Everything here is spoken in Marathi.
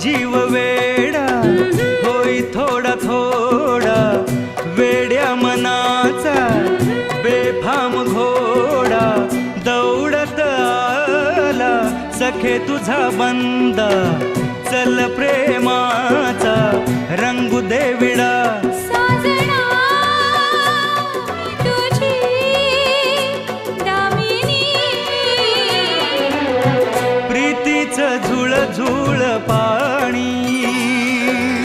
जीव वेडा होई थोडा थोडा वेड्या मनाचा बेफाम घोडा दौडत आला सखे तुझा बंदा चल प्रेमाचा रंगू दे विडा साजना तुझी दामिनी प्रीतीच झुळ झुळ पा